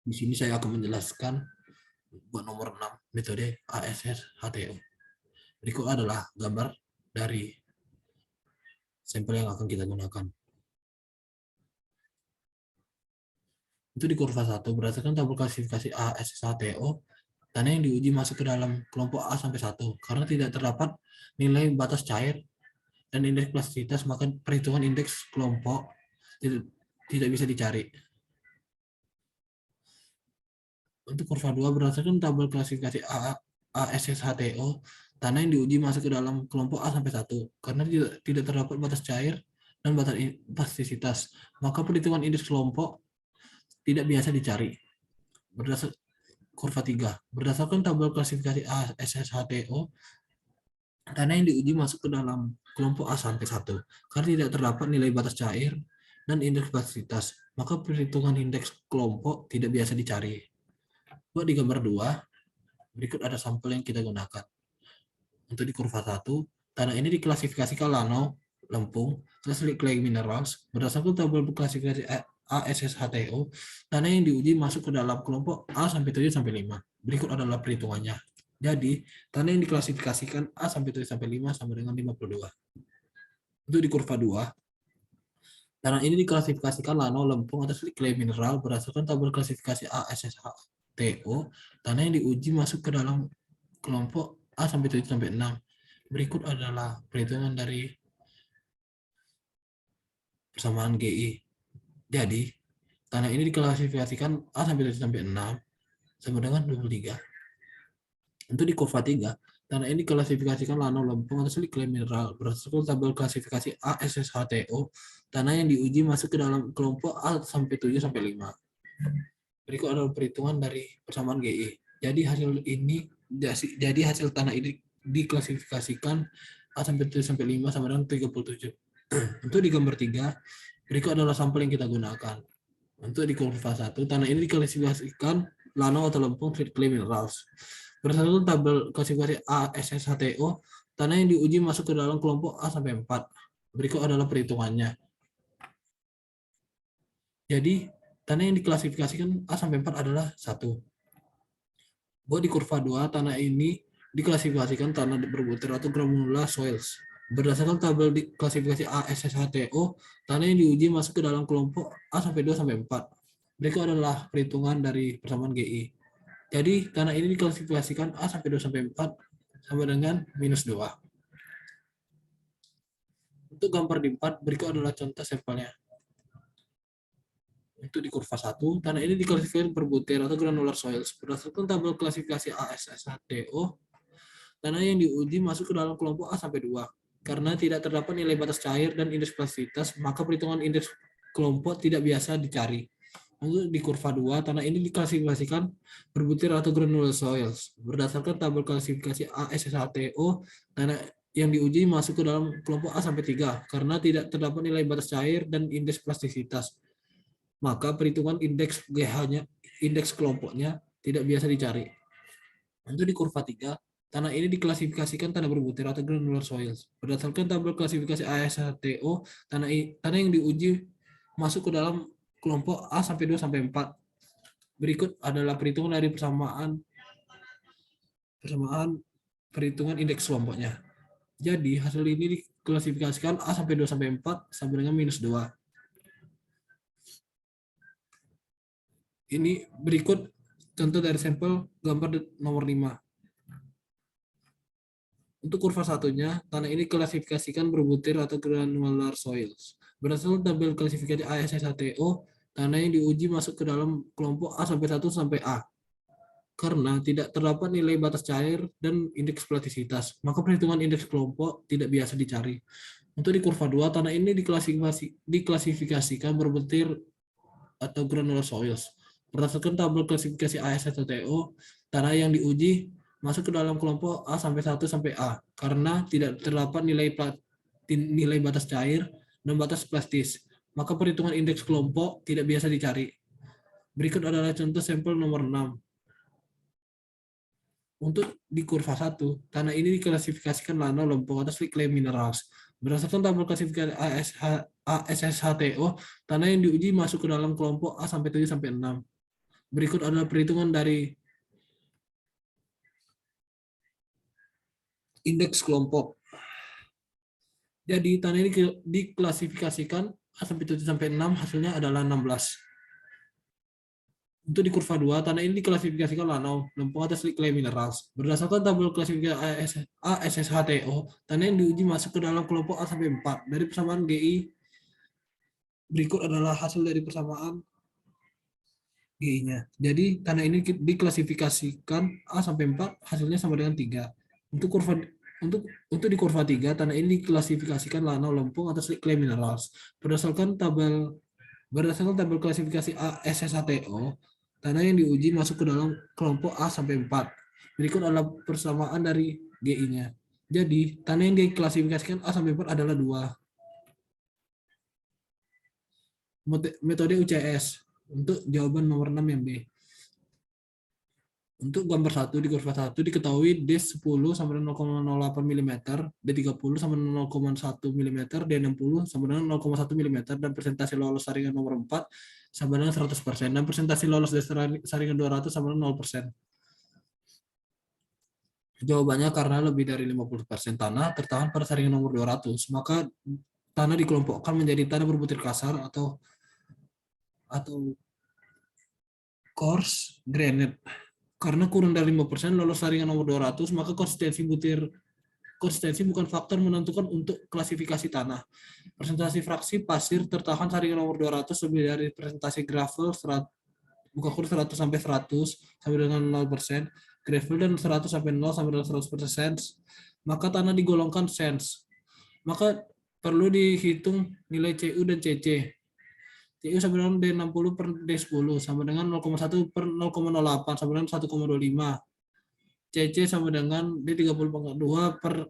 Di sini saya akan menjelaskan buat nomor 6 metode ASS HTO. Berikut adalah gambar dari sampel yang akan kita gunakan. Itu di kurva 1 berdasarkan tabel klasifikasi ASS HTO, tanah yang diuji masuk ke dalam kelompok A sampai 1 karena tidak terdapat nilai batas cair dan indeks plastisitas, maka perhitungan indeks kelompok tidak bisa dicari. Untuk kurva 2 berdasarkan tabel klasifikasi ASS HTO, tanah yang diuji masuk ke dalam kelompok A sampai 1 karena tidak terdapat batas cair dan batas plastisitas, maka perhitungan indeks kelompok tidak biasa dicari. Berdasarkan kurva 3, berdasarkan tabel klasifikasi ASS HTO, tanah yang diuji masuk ke dalam kelompok A sampai 1 karena tidak terdapat nilai batas cair dan indeks plastisitas, maka perhitungan indeks kelompok tidak biasa dicari. Buat di gambar 2, berikut ada sampel yang kita gunakan. Untuk di kurva 1, tanah ini diklasifikasikan Lano, Lempung, Clay Minerals. Berdasarkan tabel klasifikasi ASS HTO, tanah yang diuji masuk ke dalam kelompok A sampai 7 sampai 5. Berikut adalah perhitungannya. Jadi, tanah yang diklasifikasikan A sampai 7 sampai 5 sama dengan 52. Untuk di kurva 2, tanah ini diklasifikasikan Lano, Lempung, atau Clay Mineral. Berdasarkan tabel klasifikasi ASS HTO, tanah yang diuji masuk ke dalam kelompok A sampai 7 sampai 6. Berikut adalah perhitungan dari persamaan GI. Jadi, tanah ini diklasifikasikan A sampai 7 sampai 6 sama dengan 23. Untuk di kurva 3, tanah ini diklasifikasikan Lano, Lempung, atau Clay Mineral. Berdasarkan tabel klasifikasi ASS HTO, tanah yang diuji masuk ke dalam kelompok A sampai 7 sampai 5. Berikut adalah perhitungan dari persamaan GI. Jadi hasil tanah ini diklasifikasikan A sampai 7 sampai 5 sama dengan 37. Untuk di gambar 3, berikut adalah sampel yang kita gunakan. Untuk di kurva 1, tanah ini diklasifikasikan Lano atau Lempung Clay Minerals. Berdasarkan tabel klasifikasi ASS HTO, tanah yang diuji masuk ke dalam kelompok A sampai 4. Berikut adalah perhitungannya. Jadi, tanah yang diklasifikasikan A sampai 4 adalah 1. Buat di kurva 2, tanah ini diklasifikasikan tanah berbutir atau granular soils. Berdasarkan tabel klasifikasi ASS HTO, tanah yang diuji masuk ke dalam kelompok A sampai 2 sampai 4. Berikut adalah perhitungan dari persamaan GI. Jadi, tanah ini diklasifikasikan A sampai 2 sampai 4 sama dengan -2. Untuk gambar di 4, berikut adalah contoh sampelnya. Untuk di kurva 1, tanah ini diklasifikasikan berbutir atau granular soils. Berdasarkan tabel klasifikasi ASS HTO, tanah yang diuji masuk ke dalam kelompok A sampai 2. Karena tidak terdapat nilai batas cair dan indeks plastisitas, maka perhitungan indeks kelompok tidak biasa dicari. Untuk di kurva 2, tanah ini diklasifikasikan berbutir atau granular soils. Berdasarkan tabel klasifikasi ASS HTO, tanah yang diuji masuk ke dalam kelompok A sampai 3 karena tidak terdapat nilai batas cair dan indeks plastisitas. Maka perhitungan indeks GH-nya, indeks kelompoknya tidak biasa dicari. Untuk di kurva 3, tanah ini diklasifikasikan tanah berbutir atau granular soils. Berdasarkan tabel klasifikasi ASHTO, tanah yang diuji masuk ke dalam kelompok A sampai 2 sampai 4. Berikut adalah perhitungan dari persamaan perhitungan indeks kelompoknya. Jadi hasil ini diklasifikasikan A sampai 2 sampai 4 sama dengan -2. Ini berikut contoh dari sampel gambar nomor 5. Untuk kurva satunya, tanah ini klasifikasikan berbutir atau granular soils. Berdasarkan tabel klasifikasi ASSHTO, tanah yang diuji masuk ke dalam kelompok A sampai 1 sampai A. Karena tidak terdapat nilai batas cair dan indeks plastisitas, maka perhitungan indeks kelompok tidak biasa dicari. Untuk di kurva 2, tanah ini diklasifikasikan berbutir atau granular soils. Berdasarkan tabel klasifikasi ASHTO, tanah yang diuji masuk ke dalam kelompok A sampai 1 sampai A karena tidak terdapat nilai batas cair dan batas plastis, maka perhitungan indeks kelompok tidak biasa dicari. Berikut adalah contoh sampel nomor 6. Untuk di kurva 1, tanah ini diklasifikasikan Lano, Lempung, atau Clay Minerals. Berdasarkan tabel klasifikasi ASSHTO, tanah yang diuji masuk ke dalam kelompok A sampai 7 sampai 6. Berikut adalah perhitungan dari indeks kelompok. Jadi tanah ini diklasifikasikan A sampai 7 sampai 6 hasilnya adalah 16. Untuk di kurva 2, tanah ini diklasifikasikan lanau, lempung atas clay minerals. Berdasarkan tabel klasifikasi ASSHTO, tanah yang diuji masuk ke dalam kelompok A sampai 4. Dari persamaan GI, berikut adalah hasil dari persamaan GI-nya. Jadi tanah ini diklasifikasikan A sampai 4, hasilnya sama dengan 3. Untuk di kurva 3, tanah ini diklasifikasikan lanau, lempung atas clay minerals. Berdasarkan tabel klasifikasi ASSHTO, tanah yang diuji masuk ke dalam kelompok A sampai 4. Berikut adalah persamaan dari GI-nya. Jadi, tanah yang diklasifikasikan A sampai 4 adalah 2. Metode UCS untuk jawaban nomor 6 yang B. Untuk gambar 1 di kurva 1 diketahui D10 sama dengan 0,08 mm, D30 sama dengan 0,1 mm, D60 sama dengan 0,1 mm, dan persentase lolos saringan nomor 4 sama dengan 100%, dan persentase lolos dari saringan 200 sama dengan 0%. Jawabannya karena lebih dari 50% tanah tertahan pada saringan nomor 200, maka tanah dikelompokkan menjadi tanah berbutir kasar atau coarse granite. Karena kurang dari 5% lolos saringan nomor 200, maka konsistensi bukan faktor menentukan untuk klasifikasi tanah. Presentasi fraksi pasir tertahan saringan nomor 200 lebih dari presentasi gravel buka kurung 100 sampai 100 sampai dengan 0%, gravel dan 100 sampai 0 sampai dengan 100%, maka tanah digolongkan sands. Maka perlu dihitung nilai CU dan CC. CU sama dengan D60 per D10 sama dengan 0,1 per 0,08 sama dengan 1,25. CC sama dengan D30/2 per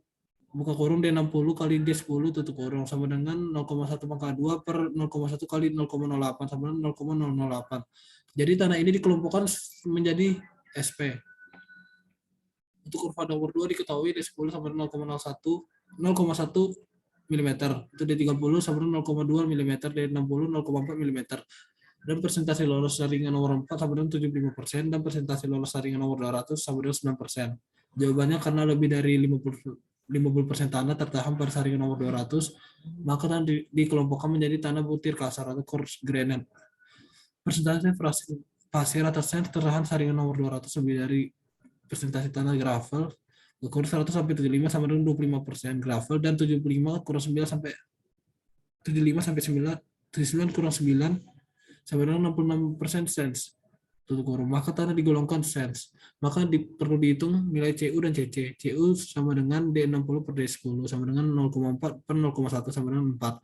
buka kurung D60 kali D10 tutup kurung sama dengan 0,1/2 per 0,1 kali 0,08 sama dengan 0,008. Jadi tanah ini dikelompokkan menjadi SP. Untuk kurva nomor 2 diketahui D10 sama dengan 0,1 mm, itu D30 sama dengan 0,2 mm, D60 0,4 mm. Dan persentase lolos saringan nomor 4 sama dengan 75%, dan persentase lolos saringan nomor 200 sama dengan 9%. Jawabannya karena lebih dari 50% tanah tertahan pada saringan nomor 200, maka tanah dikelompokkan menjadi tanah butir kasar atau coarse granite. Persentase pasir atas sand tertahan saringan nomor 200 lebih dari persentase tanah gravel, kurang 100 sampai 75 sama dengan 25% gravel, dan 75 kurang 9 sampai 75 sampai 79 kurang 9 sama dengan 66% sands. Tutup kurung. Maka tanah digolongkan sands. Maka perlu dihitung nilai CU dan CC. CU sama dengan D60 per D10 sama dengan 0,4 per 0,1 sama dengan 4.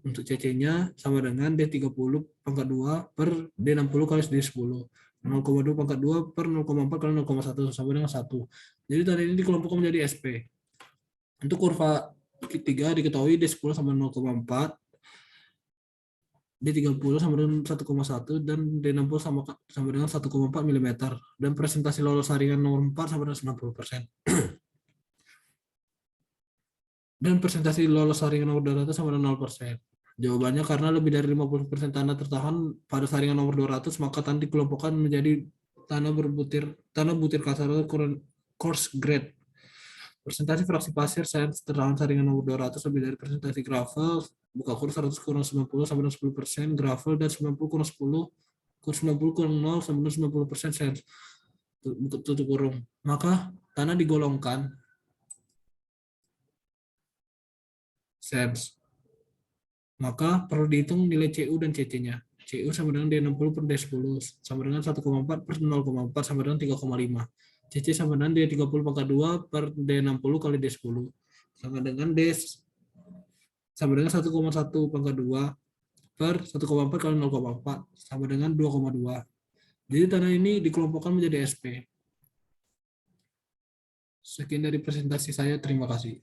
Untuk CC-nya sama dengan D30/2 per D60 kali D10. 0,2/2 per 0,4 kali 0,1 sama dengan 1. Jadi tadi ini dikelompokkan menjadi SP. Untuk kurva ketiga diketahui D10 sama 0,4, D30 sama dengan 1,1, dan D60 sama dengan 1,4 mm. Dan presentasi lolos saringan nomor 4 sama dengan 90%. Dan presentasi lolos saringan nomor 200 sama dengan 0%. Jawabannya karena lebih dari 50% tanah tertahan pada saringan nomor 200, maka tanah dikelompokkan menjadi tanah butir kasar atau coarse grade. Persentase fraksi pasir sands tertahan saringan nomor 200 lebih dari presentasi gravel, buka kurung 100 kurang 90 sama dengan 10%, gravel, dan 90 kurang 10 kurang 90 kurang 0 sama dengan 90% sands. Tutup kurung. Maka tanah digolongkan sands. Maka perlu dihitung nilai CU dan CC-nya. CU sama dengan D60 per D10 sama dengan 1,4 per 0,4 sama dengan 3,5. CC sama dengan D30/2 per D60 kali D10 sama dengan sama dengan 1,1/2 per 1,4 kali 0,4 sama dengan 2,2. Jadi tanah ini dikelompokkan menjadi SP. Sekian dari presentasi saya, terima kasih.